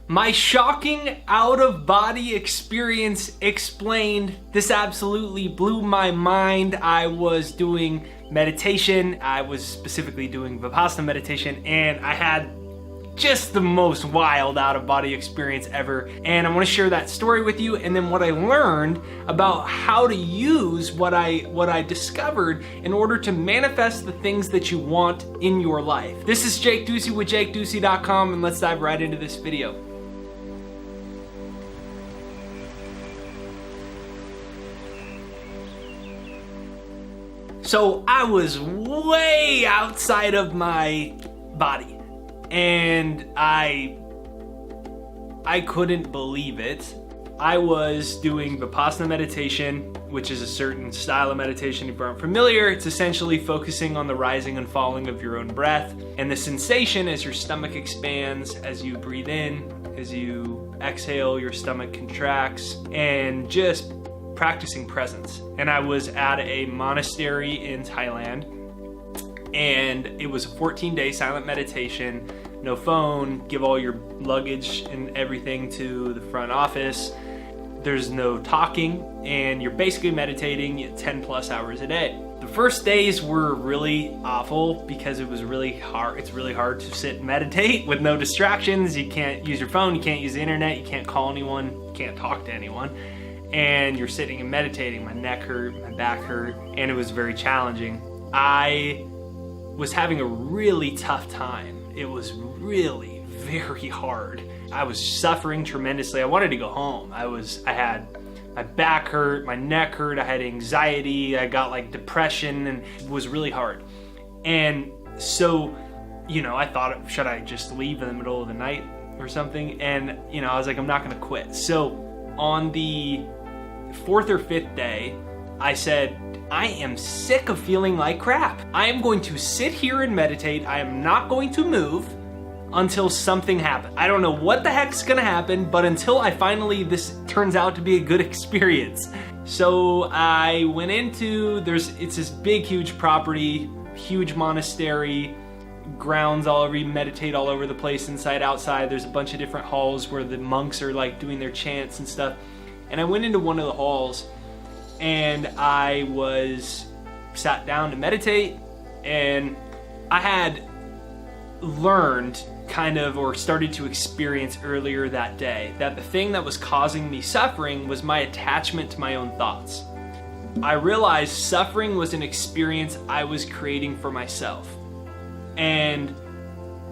My shocking out-of-body experience explained. This absolutely blew my mind. I was doing meditation. I was specifically doing vipassana meditation, and I had just the most wild out-of-body experience ever. And I want to share that story with you, and then what I learned about how to use what I discovered in order to manifest the things that you want in your life. This is Jake Ducey with JakeDucey.com, and let's dive right into this video. So I was way outside of my body, and I couldn't believe it. I was doing vipassana meditation, which is a certain style of meditation. If you aren't familiar, it's essentially focusing on the rising and falling of your own breath and the sensation as your stomach expands, as you breathe in, as you exhale, your stomach contracts, and just practicing presence. And I was at a monastery in Thailand, and it was a 14-day silent meditation, no phone, give all your luggage and everything to the front office. There's no talking, and you're basically meditating 10 plus hours a day. The first days were really awful because it was really hard. It's really hard to sit and meditate with no distractions. You can't use your phone, you can't use the internet, you can't call anyone, you can't talk to anyone. And you're sitting and meditating. My neck hurt, my back hurt, and it was very challenging. I was having a really tough time. It was really very hard. I was suffering tremendously. I wanted to go home. I had my back hurt, my neck hurt, I had anxiety, I got like depression, and it was really hard. And so, I thought, should I just leave in the middle of the night or something? And, I was like, I'm not gonna quit. So on the 4th or 5th day, I said, I am sick of feeling like crap. I am going to sit here and meditate. I am not going to move until something happens. I don't know what the heck's gonna happen, but until this turns out to be a good experience. So I went into, it's this big, huge property, huge monastery, grounds all over, you meditate all over the place, inside, outside. There's a bunch of different halls where the monks are like doing their chants and stuff. And I went into one of the halls, and I was sat down to meditate, and I had learned or started to experience earlier that day that the thing that was causing me suffering was my attachment to my own thoughts. I realized suffering was an experience I was creating for myself. And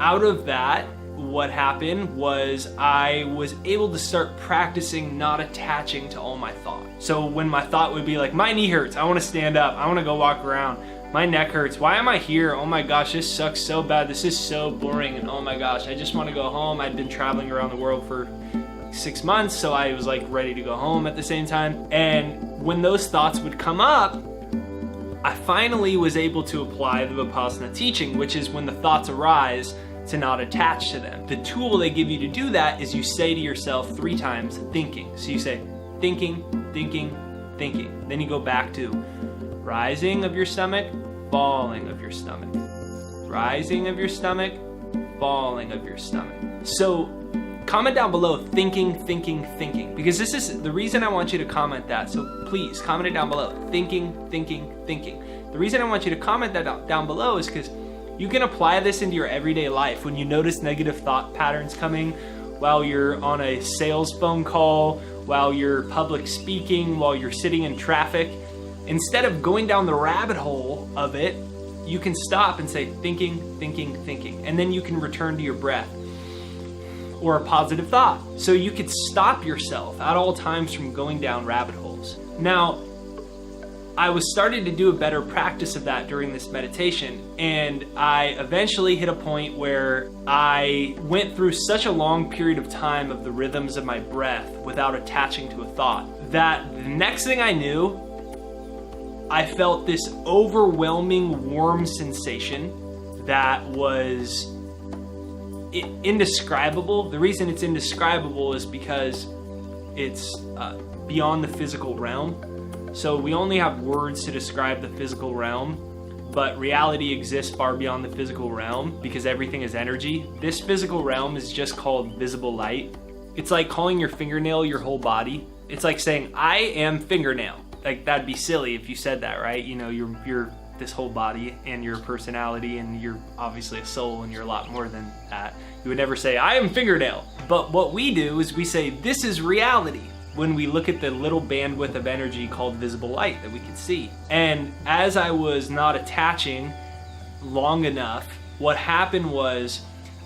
out of that, what happened was I was able to start practicing not attaching to all my thoughts. So when my thought would be like, my knee hurts, I want to stand up, I want to go walk around, my neck hurts, why am I here? Oh my gosh, this sucks so bad, this is so boring, and oh my gosh, I just want to go home. I'd been traveling around the world for 6 months, so I was like ready to go home at the same time. And when those thoughts would come up, I finally was able to apply the Vipassana teaching, which is when the thoughts arise, to not attach to them. The tool they give you to do that is you say to yourself 3 times, thinking. So you say, thinking, thinking, thinking. Then you go back to rising of your stomach, falling of your stomach. Rising of your stomach, falling of your stomach. So comment down below, thinking, thinking, thinking, because this is the reason I want you to comment that. So please comment it down below, thinking, thinking, thinking. The reason I want you to comment that down below is because you can apply this into your everyday life. When you notice negative thought patterns coming while you're on a sales phone call, while you're public speaking, while you're sitting in traffic, instead of going down the rabbit hole of it, you can stop and say thinking, thinking, thinking, and then you can return to your breath or a positive thought. So you could stop yourself at all times from going down rabbit holes. Now, I was starting to do a better practice of that during this meditation, and I eventually hit a point where I went through such a long period of time of the rhythms of my breath without attaching to a thought that the next thing I knew, I felt this overwhelming warm sensation that was indescribable. The reason it's indescribable is because it's beyond the physical realm. So we only have words to describe the physical realm, but reality exists far beyond the physical realm because everything is energy. This physical realm is just called visible light. It's like calling your fingernail your whole body. It's like saying, I am fingernail. Like, that'd be silly if you said that, right? You know, you're this whole body and your personality, and you're obviously a soul, and you're a lot more than that. You would never say, I am fingernail. But what we do is we say, this is reality, when we look at the little bandwidth of energy called visible light that we can see. And as I was not attaching long enough, what happened was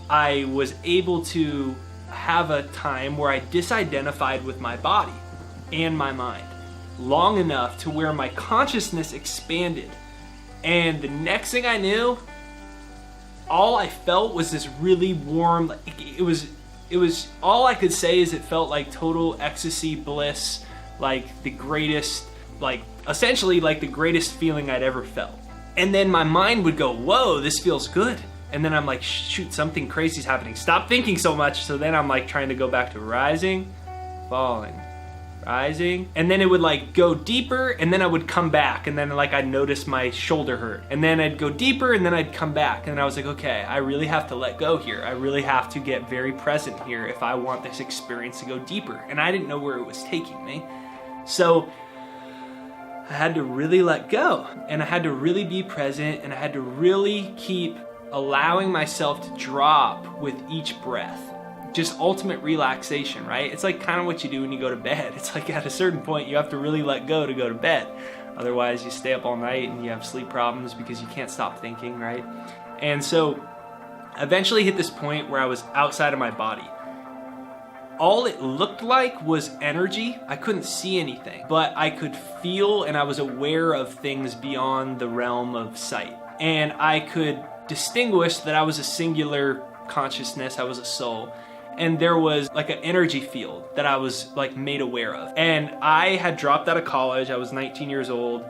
I was able to have a time where I disidentified with my body and my mind long enough to where my consciousness expanded. And the next thing I knew, all I felt was this really warm, it was all I could say is it felt like total ecstasy, bliss, like the greatest, like essentially like the greatest feeling I'd ever felt. And then my mind would go, whoa, this feels good. And then I'm like, shoot, something crazy is happening. Stop thinking so much. So then I'm like trying to go back to rising, falling, rising. And then it would like go deeper, and then I would come back. And then like I'd notice my shoulder hurt. And then I'd go deeper, and then I'd come back. And I was like, okay, I really have to let go here. I really have to get very present here if I want this experience to go deeper. And I didn't know where it was taking me. So I had to really let go, and I had to really be present, and I had to really keep allowing myself to drop with each breath. Just ultimate relaxation, right? It's like kind of what you do when you go to bed. It's like at a certain point you have to really let go to go to bed. Otherwise you stay up all night and you have sleep problems because you can't stop thinking, right? And so I eventually hit this point where I was outside of my body. All it looked like was energy. I couldn't see anything, but I could feel, and I was aware of things beyond the realm of sight. And I could distinguish that I was a singular consciousness, I was a soul. And there was like an energy field that I was like made aware of. And I had dropped out of college. I was 19 years old,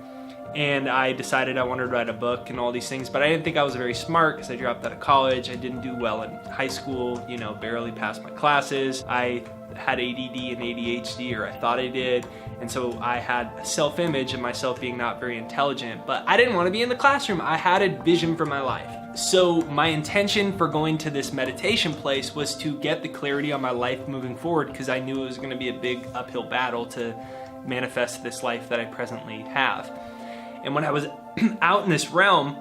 and I decided I wanted to write a book and all these things, but I didn't think I was very smart because I dropped out of college. I didn't do well in high school, you know, barely passed my classes. I had ADD and ADHD, or I thought I did. And so I had a self-image of myself being not very intelligent, but I didn't want to be in the classroom. I had a vision for my life. So my intention for going to this meditation place was to get the clarity on my life moving forward, because I knew it was going to be a big uphill battle to manifest this life that I presently have. And when I was out in this realm,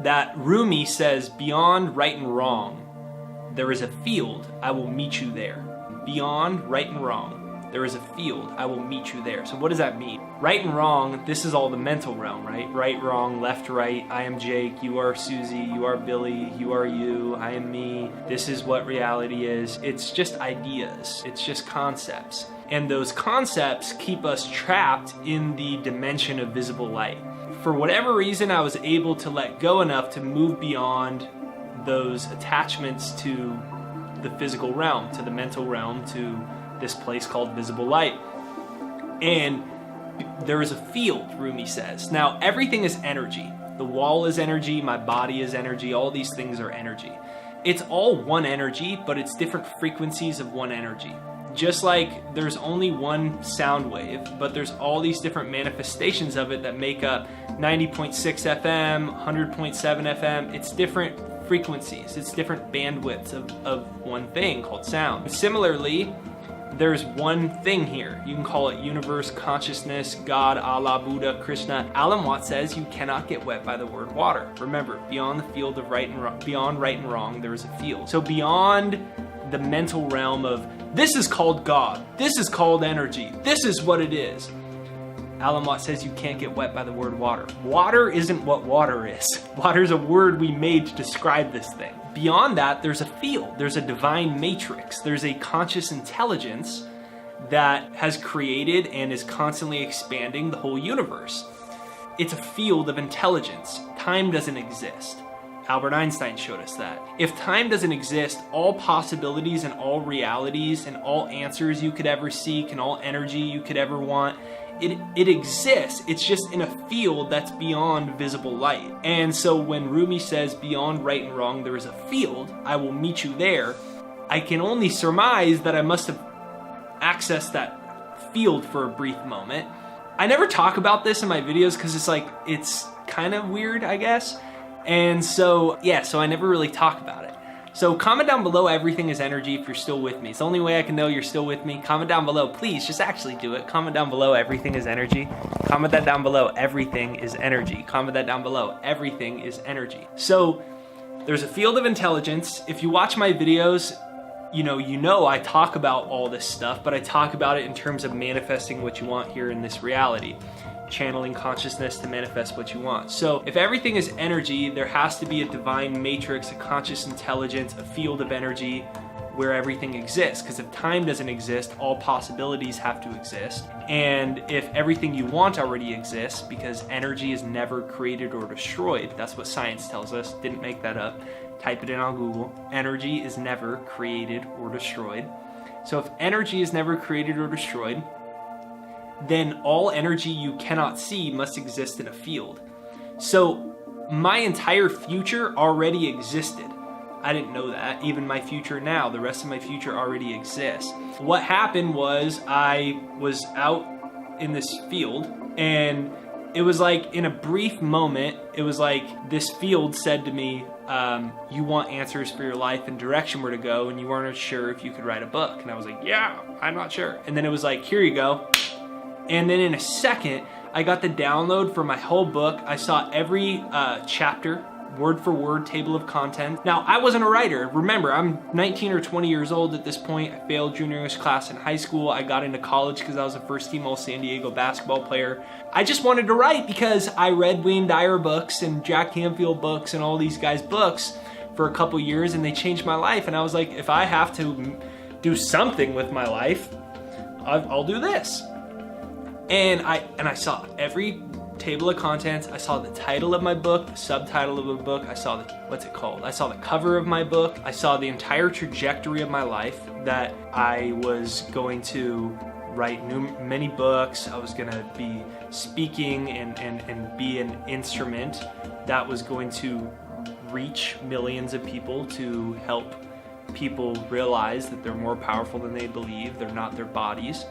that Rumi says, beyond right and wrong, there is a field, I will meet you there. Beyond right and wrong, there is a field, I will meet you there. So what does that mean? Right and wrong, this is all the mental realm, right? Right, wrong, left, right, I am Jake, you are Susie, you are Billy, you are you, I am me. This is what reality is. It's just ideas, it's just concepts. And those concepts keep us trapped in the dimension of visible light. For whatever reason, I was able to let go enough to move beyond those attachments to the physical realm, to the mental realm, to this place called visible light. And there is a field, Rumi says. Now, everything is energy. The wall is energy, my body is energy, all these things are energy. It's all one energy, but it's different frequencies of one energy. Just like there's only one sound wave, but there's all these different manifestations of it that make up 90.6 FM, 100.7 FM. It's different frequencies, it's different bandwidths of one thing called sound. Similarly, there's one thing here. You can call it universe, consciousness, God, Allah, Buddha, Krishna. Alan Watts says you cannot get wet by the word water. Remember, beyond the field of right and wrong, beyond right and wrong, there is a field. So beyond the mental realm of this is called God, this is called energy, this is what it is, Alan Watts says you can't get wet by the word water. Water isn't what water is. Water is a word we made to describe this thing. Beyond that, there's a field, there's a divine matrix, there's a conscious intelligence that has created and is constantly expanding the whole universe. It's a field of intelligence. Time doesn't exist. Albert Einstein showed us that. If time doesn't exist, all possibilities and all realities and all answers you could ever seek and all energy you could ever want, it exists. It's just in a field that's beyond visible light. And so when Rumi says beyond right and wrong, there is a field, I will meet you there, I can only surmise that I must have accessed that field for a brief moment. I never talk about this in my videos because it's kind of weird, I guess. And so, yeah, so I never really talk about it. So comment down below everything is energy if you're still with me. It's the only way I can know you're still with me. Comment down below, please, just actually do it. Comment down below everything is energy. Comment that down below, everything is energy. Comment that down below, everything is energy. So there's a field of intelligence. If you watch my videos, you know I talk about all this stuff, but I talk about it in terms of manifesting what you want here in this reality. Channeling consciousness to manifest what you want. So if everything is energy, there has to be a divine matrix, a conscious intelligence, a field of energy where everything exists. Because if time doesn't exist, all possibilities have to exist. And if everything you want already exists, because energy is never created or destroyed, that's what science tells us, didn't make that up. Type it in on Google. Energy is never created or destroyed. So if energy is never created or destroyed, then all energy you cannot see must exist in a field. So my entire future already existed. I didn't know that. Even my future now, the rest of my future already exists. What happened was I was out in this field, and it was like in a brief moment, it was like this field said to me, you want answers for your life and direction where to go, and you weren't sure if you could write a book. And I was like, yeah, I'm not sure. And then it was like, here you go. And then in a second, I got the download for my whole book. I saw every chapter, word for word, table of content. Now, I wasn't a writer. Remember, I'm 19 or 20 years old at this point. I failed junior English class in high school. I got into college because I was a first team All San Diego basketball player. I just wanted to write because I read Wayne Dyer books and Jack Canfield books and all these guys' books for a couple years, and they changed my life. And I was like, if I have to do something with my life, I'll do this. And I saw every table of contents. I saw the title of my book, the subtitle of a book. I saw I saw the cover of my book. I saw the entire trajectory of my life, that I was going to write many books. I was going to be speaking and be an instrument that was going to reach millions of people, to help people realize that they're more powerful than they believe. They're not their bodies.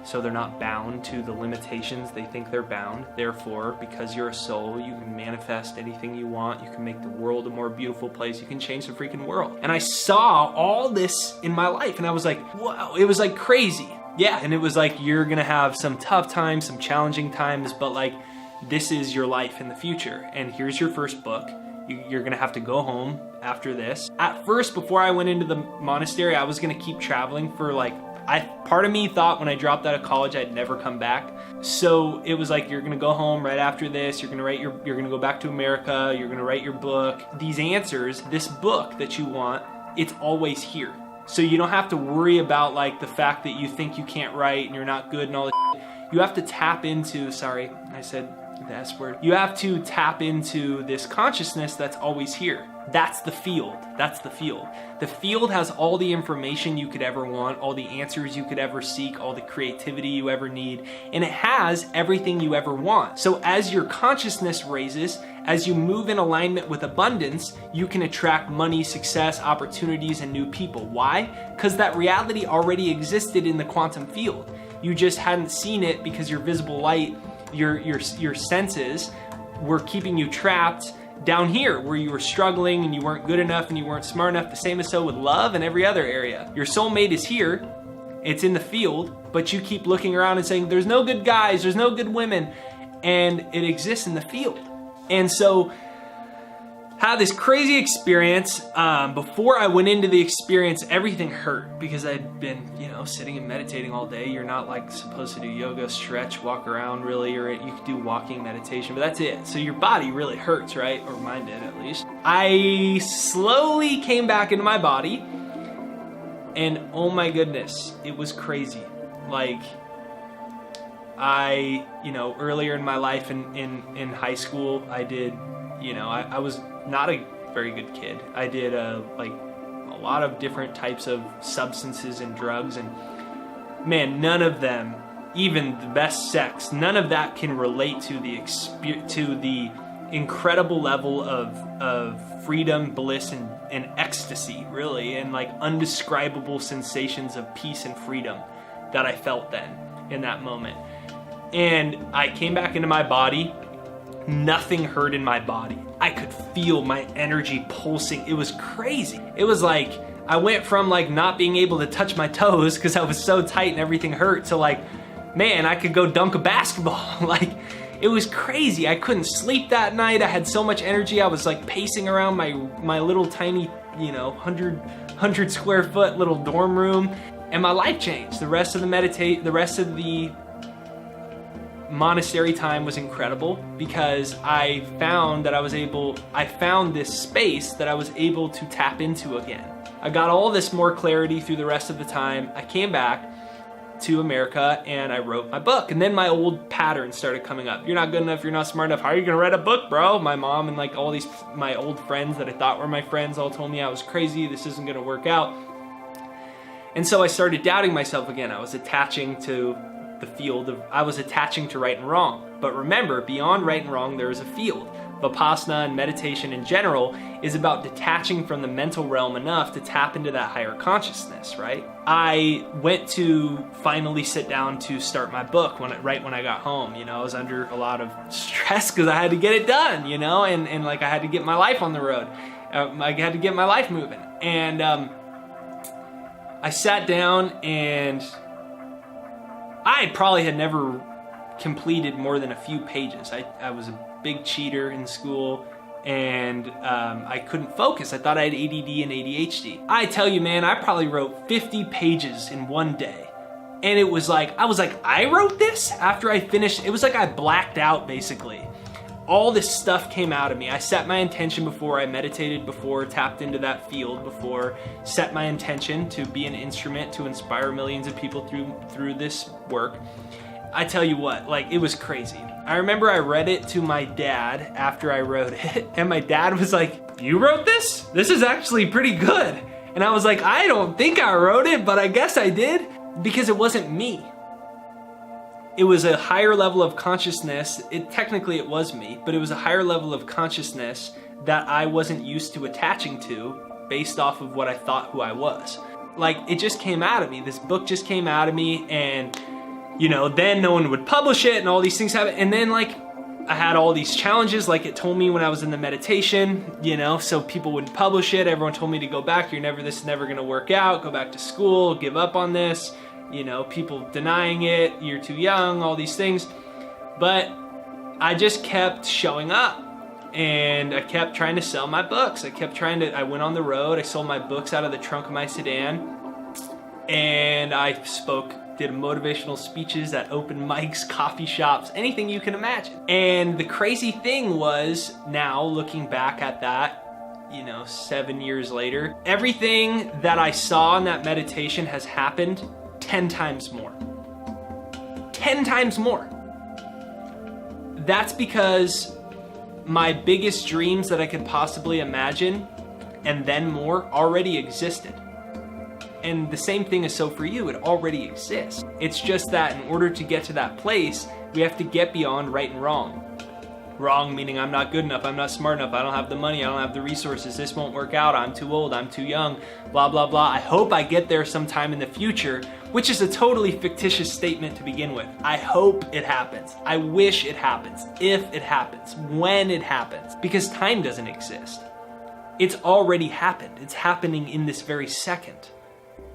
So they're not bound to the limitations they think they're bound. Therefore, because you're a soul, you can manifest anything you want. You can make the world a more beautiful place. You can change the freaking world. And I saw all this in my life, and I was like, wow, it was like crazy. Yeah, and it was like, you're gonna have some tough times, some challenging times, but like, this is your life in the future. And here's your first book. You're gonna have to go home after this. At first, before I went into the monastery, I was gonna keep traveling for like, part of me thought when I dropped out of college I'd never come back. So it was like, you're gonna go home right after this, you're gonna go back to America, you're gonna write your book. These answers, this book that you want, it's always here. So you don't have to worry about like the fact that you think you can't write and you're not good and all this shit. You have to tap into, sorry, I said the S word. You have to tap into this consciousness that's always here. That's the field. That's the field. The field has all the information you could ever want, all the answers you could ever seek, all the creativity you ever need, and it has everything you ever want. So as your consciousness raises, as you move in alignment with abundance, you can attract money, success, opportunities, and new people. Why? Because that reality already existed in the quantum field. You just hadn't seen it because your visible light, your senses were keeping you trapped down here where you were struggling and you weren't good enough and you weren't smart enough. The same is so with love and every other area. Your soulmate is here, it's in the field, but you keep looking around and saying, there's no good guys, there's no good women, and it exists in the field. And so had this crazy experience. Before I went into the experience, everything hurt because I'd been, sitting and meditating all day. You're not like supposed to do yoga, stretch, walk around really, or you could do walking meditation, but that's it. So your body really hurts, right? Or mine did at least. I slowly came back into my body, and oh my goodness, it was crazy. Like earlier in my life in high school, I did, I was not a very good kid. I did a lot of different types of substances and drugs, and man, none of them, even the best sex, none of that can relate to the incredible level of freedom, bliss, and ecstasy, really, and like undescribable sensations of peace and freedom that I felt then in that moment. And I came back into my body. Nothing hurt in my body. I could feel my energy pulsing. It was crazy. It was like, I went from like not being able to touch my toes because I was so tight and everything hurt to like, man, I could go dunk a basketball. Like, it was crazy. I couldn't sleep that night. I had so much energy. I was like pacing around my little tiny, 100 square foot little dorm room, and my life changed. The rest of the monastery time was incredible because I found this space that I was able to tap into again. I got all this more clarity through the rest of the time. I came back to America and I wrote my book, and then my old patterns started coming up. You're not good enough, you're not smart enough, how are you gonna write a book, bro? My mom and like all these, my old friends that I thought were my friends all told me I was crazy, this isn't gonna work out. And so I started doubting myself again. I was attaching to the field of, I was attaching to right and wrong. But remember, beyond right and wrong, there is a field. Vipassana and meditation in general is about detaching from the mental realm enough to tap into that higher consciousness, right? I went to finally sit down to start my book right when I got home. I was under a lot of stress because I had to get it done, and like I had to get my life on the road. I had to get my life moving. And I sat down, and I probably had never completed more than a few pages. I was a big cheater in school, and I couldn't focus. I thought I had ADD and ADHD. I tell you, man, I probably wrote 50 pages in one day. And it was like, I wrote this after I finished. It was like I blacked out, basically. All this stuff came out of me. I set my intention before, I meditated before, tapped into that field before, set my intention to be an instrument to inspire millions of people through this work. I tell you what, like, it was crazy. I remember I read it to my dad after I wrote it, and my dad was like, "You wrote this? This is actually pretty good." And I was like, "I don't think I wrote it, but I guess I did," because it wasn't me. It was a higher level of consciousness. Technically it was me, but it was a higher level of consciousness that I wasn't used to attaching to based off of what I thought who I was. Like, it just came out of me. This book just came out of me, and then no one would publish it and all these things happen. And then like I had all these challenges, like it told me when I was in the meditation, so people wouldn't publish it. Everyone told me to go back. This is never gonna work out. Go back to school, give up on this. People denying it, you're too young, all these things. But I just kept showing up, and I kept trying to sell my books. I went on the road, I sold my books out of the trunk of my sedan, and I did motivational speeches at open mics, coffee shops, anything you can imagine. And the crazy thing was, now looking back at that, 7 years later, everything that I saw in that meditation has happened 10 times more. 10 times more. That's because my biggest dreams that I could possibly imagine, and then more, already existed. And the same thing is so for you, it already exists. It's just that in order to get to that place, we have to get beyond right and wrong. Wrong meaning I'm not good enough, I'm not smart enough, I don't have the money, I don't have the resources, this won't work out, I'm too old, I'm too young, blah, blah, blah. I hope I get there sometime in the future, which is a totally fictitious statement to begin with. I hope it happens. I wish it happens. If it happens. When it happens. Because time doesn't exist. It's already happened. It's happening in this very second.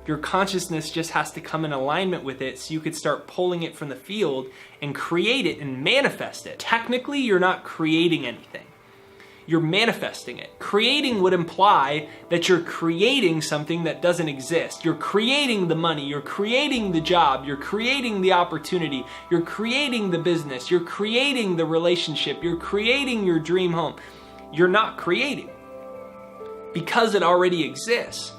Your consciousness just has to come in alignment with it so you could start pulling it from the field and create it and manifest it. Technically, you're not creating anything. You're manifesting it. Creating would imply that you're creating something that doesn't exist. You're creating the money, you're creating the job, you're creating the opportunity, you're creating the business, you're creating the relationship, you're creating your dream home. You're not creating because it already exists.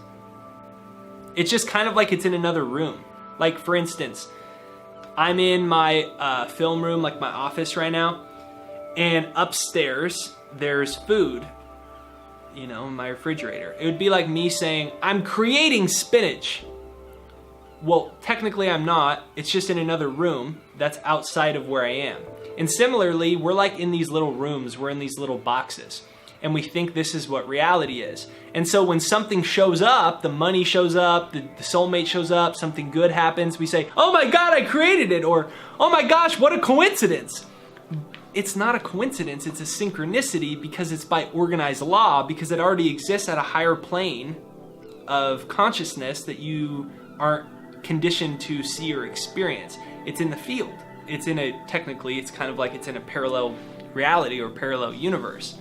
It's just kind of like it's in another room. Like, for instance, I'm in my film room, like my office right now, and upstairs there's food, in my refrigerator. It would be like me saying, I'm creating spinach. Well, technically I'm not. It's just in another room that's outside of where I am. And similarly, we're like in these little rooms, we're in these little boxes, and we think this is what reality is. And so when something shows up, the money shows up, the soulmate shows up, something good happens, we say, oh my God, I created it, or oh my gosh, what a coincidence. it's not a coincidence, it's a synchronicity because it's by organized law, because it already exists at a higher plane of consciousness that you aren't conditioned to see or experience. It's in the field. Technically, it's kind of like it's in a parallel reality or parallel universe,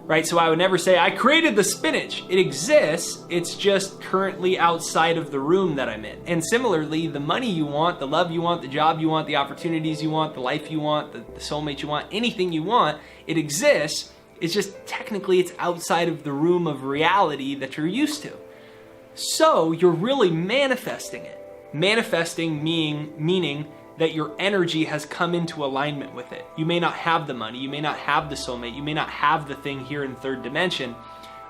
right? So I would never say, I created the spinach. It exists, it's just currently outside of the room that I'm in. And similarly, the money you want, the love you want, the job you want, the opportunities you want, the life you want, the soulmate you want, anything you want, it exists. It's just technically it's outside of the room of reality that you're used to. So you're really manifesting it. Manifesting meaning that your energy has come into alignment with it. You may not have the money, you may not have the soulmate, you may not have the thing here in third dimension,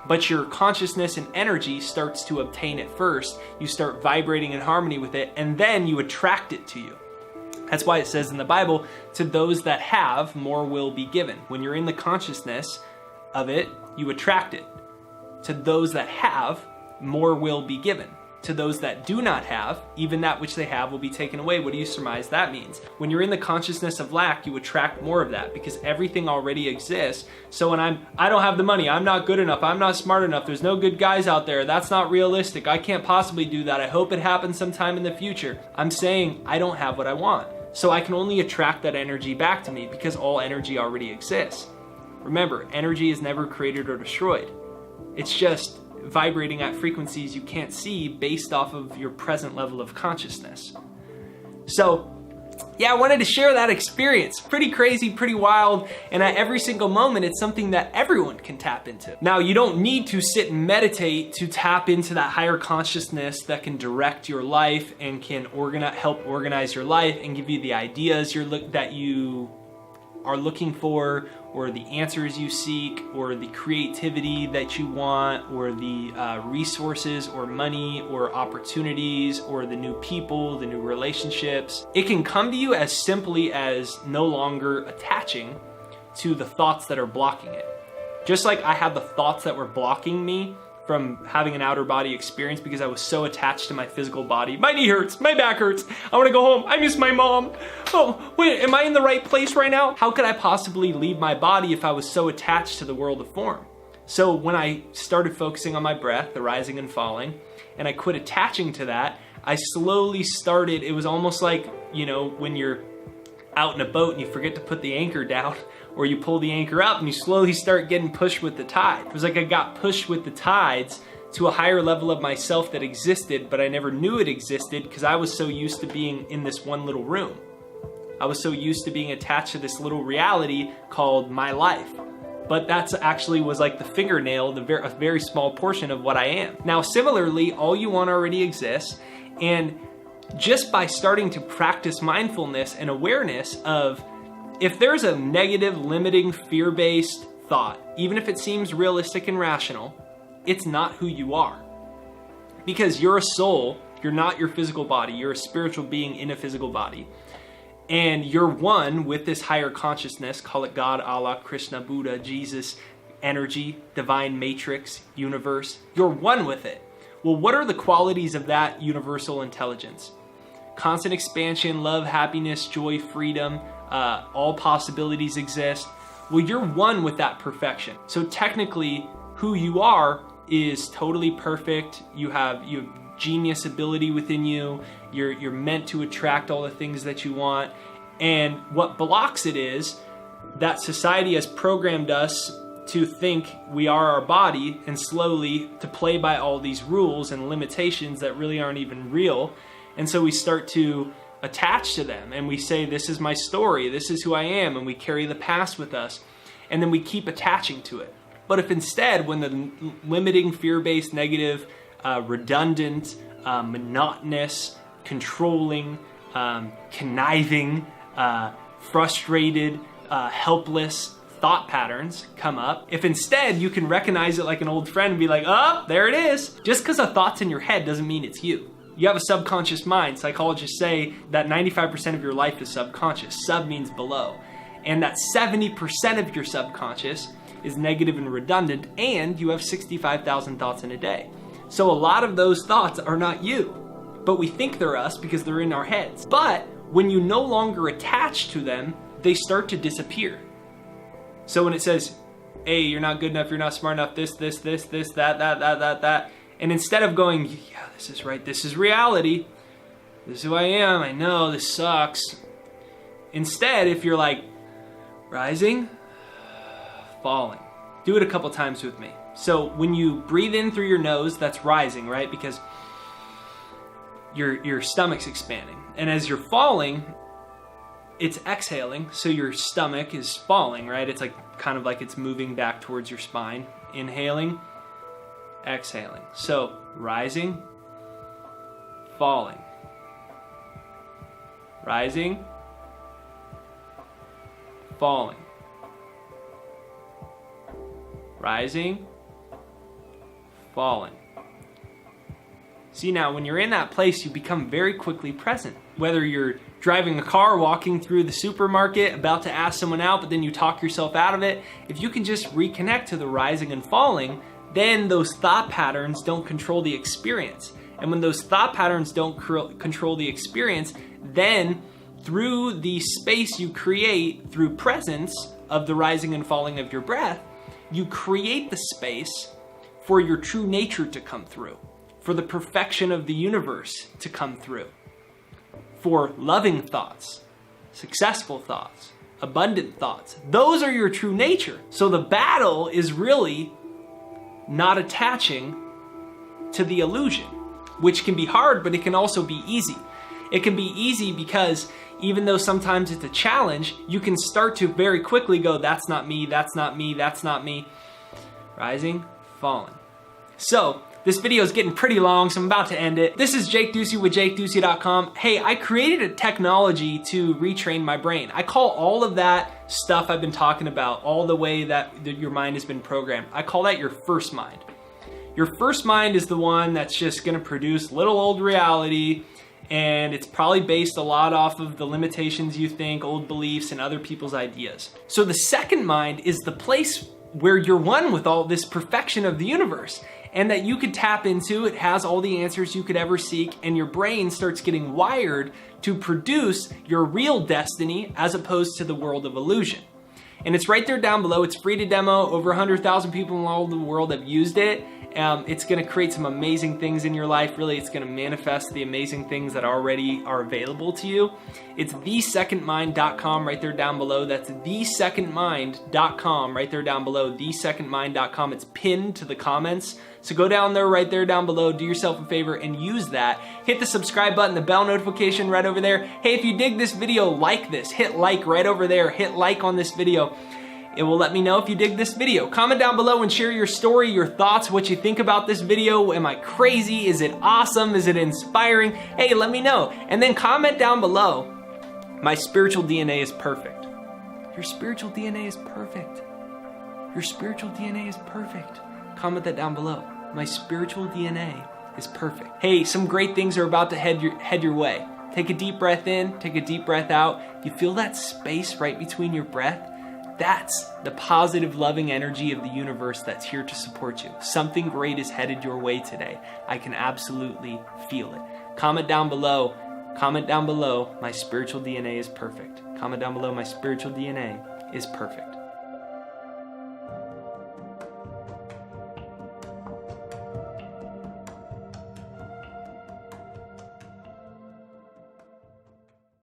but your consciousness and energy starts to obtain it first. You start vibrating in harmony with it, and then you attract it to you. That's why it says in the Bible, to those that have, more will be given. When you're in the consciousness of it, you attract it. To those that have, more will be given. To those that do not have, even that which they have will be taken away. What do you surmise that means? When you're in the consciousness of lack, you attract more of that because everything already exists. So when I don't have the money, I'm not good enough, I'm not smart enough, there's no good guys out there, that's not realistic, I can't possibly do that, I hope it happens sometime in the future. I'm saying I don't have what I want. So I can only attract that energy back to me because all energy already exists. Remember, energy is never created or destroyed. It's just vibrating at frequencies you can't see based off of your present level of consciousness. So yeah, I wanted to share that experience. Pretty crazy, pretty wild, and at every single moment it's something that everyone can tap into. Now, you don't need to sit and meditate to tap into that higher consciousness that can direct your life and can help organize your life and give you the ideas that you are looking for, or the answers you seek, or the creativity that you want, or the resources or money or opportunities or the new people, the new relationships. It can come to you as simply as no longer attaching to the thoughts that are blocking it. Just like I had the thoughts that were blocking me from having an outer body experience because I was so attached to my physical body. My knee hurts, my back hurts, I wanna go home, I miss my mom. Oh, wait, am I in the right place right now? How could I possibly leave my body if I was so attached to the world of form? So when I started focusing on my breath, the rising and falling, and I quit attaching to that, I slowly started, it was almost like, when you're out in a boat and you forget to put the anchor down, or you pull the anchor up and you slowly start getting pushed with the tide. It was like I got pushed with the tides to a higher level of myself that existed, but I never knew it existed because I was so used to being in this one little room. I was so used to being attached to this little reality called my life. But that's actually was like the fingernail, a very small portion of what I am. Now, similarly, all you want already exists, and just by starting to practice mindfulness and awareness of, if there's a negative, limiting, fear-based thought, even if it seems realistic and rational, it's not who you are. Because you're a soul, you're not your physical body, you're a spiritual being in a physical body. And you're one with this higher consciousness, call it God, Allah, Krishna, Buddha, Jesus, energy, divine matrix, universe. You're one with it. Well, what are the qualities of that universal intelligence? Constant expansion, love, happiness, joy, freedom, all possibilities exist. Well, you're one with that perfection. So technically, who you are is totally perfect. You have genius ability within you. You're meant to attract all the things that you want. And what blocks it is that society has programmed us to think we are our body and slowly to play by all these rules and limitations that really aren't even real. And so we start to attach to them and we say, this is my story, this is who I am, and we carry the past with us, and then we keep attaching to it. But if instead, when the limiting, fear-based, negative, redundant, monotonous, controlling, conniving, frustrated, helpless thought patterns come up, if instead you can recognize it like an old friend and be like, oh, there it is. Just because a thought's in your head doesn't mean it's you. You have a subconscious mind. Psychologists say that 95% of your life is subconscious. Sub means below. And that 70% of your subconscious is negative and redundant, and you have 65,000 thoughts in a day. So a lot of those thoughts are not you, but we think they're us because they're in our heads. But when you no longer attach to them, they start to disappear. So when it says, hey, you're not good enough, you're not smart enough, this, that, and instead of going, yeah, this is right, this is reality, this is who I am, I know, this sucks. Instead, if you're like, rising, falling. Do it a couple times with me. So when you breathe in through your nose, that's rising, right? Because your stomach's expanding. And as you're falling, it's exhaling, so your stomach is falling, right? It's like kind of like it's moving back towards your spine. Inhaling, exhaling. So rising, falling. Rising, falling. Rising, falling. See, now when you're in that place, you become very quickly present. Whether you're driving a car, walking through the supermarket, about to ask someone out, but then you talk yourself out of it, if you can just reconnect to the rising and falling, then those thought patterns don't control the experience. And when those thought patterns don't control the experience, then through the space you create through presence of the rising and falling of your breath, you create the space for your true nature to come through, for the perfection of the universe to come through, for loving thoughts, successful thoughts, abundant thoughts. Those are your true nature. So the battle is really not attaching to the illusion, which can be hard, but it can also be easy. It can be easy because even though sometimes it's a challenge, you can start to very quickly go, that's not me, that's not me, that's not me. Rising, falling. So this video is getting pretty long, so I'm about to end it. This is Jake Ducey with JakeDucey.com. Hey, I created a technology to retrain my brain. I call all of that stuff I've been talking about, all the way that your mind has been programmed, I call that your first mind. Your first mind is the one that's just gonna produce little old reality, and it's probably based a lot off of the limitations you think, old beliefs, and other people's ideas. So the second mind is the place where you're one with all this perfection of the universe, and that you could tap into. It has all the answers you could ever seek, and your brain starts getting wired to produce your real destiny as opposed to the world of illusion. And it's right there down below. It's free to demo. Over 100,000 people in all over the world have used it. It's gonna create some amazing things in your life. Really, it's gonna manifest the amazing things that already are available to you. It's thesecondmind.com right there down below. That's thesecondmind.com right there down below, thesecondmind.com. It's pinned to the comments. So go down there, right there down below, do yourself a favor and use that. Hit the subscribe button, the bell notification right over there. Hey, if you dig this video, like this. Hit like right over there. Hit like on this video. It will let me know if you dig this video. Comment down below and share your story, your thoughts, what you think about this video. Am I crazy? Is it awesome? Is it inspiring? Hey, let me know. And then comment down below, my spiritual DNA is perfect. Your spiritual DNA is perfect. Your spiritual DNA is perfect. Comment that down below. My spiritual DNA is perfect. Hey, some great things are about to head your way. Take a deep breath in, take a deep breath out. You feel that space right between your breath? That's the positive, loving energy of the universe that's here to support you. Something great is headed your way today. I can absolutely feel it. Comment down below, my spiritual DNA is perfect. Comment down below, my spiritual DNA is perfect.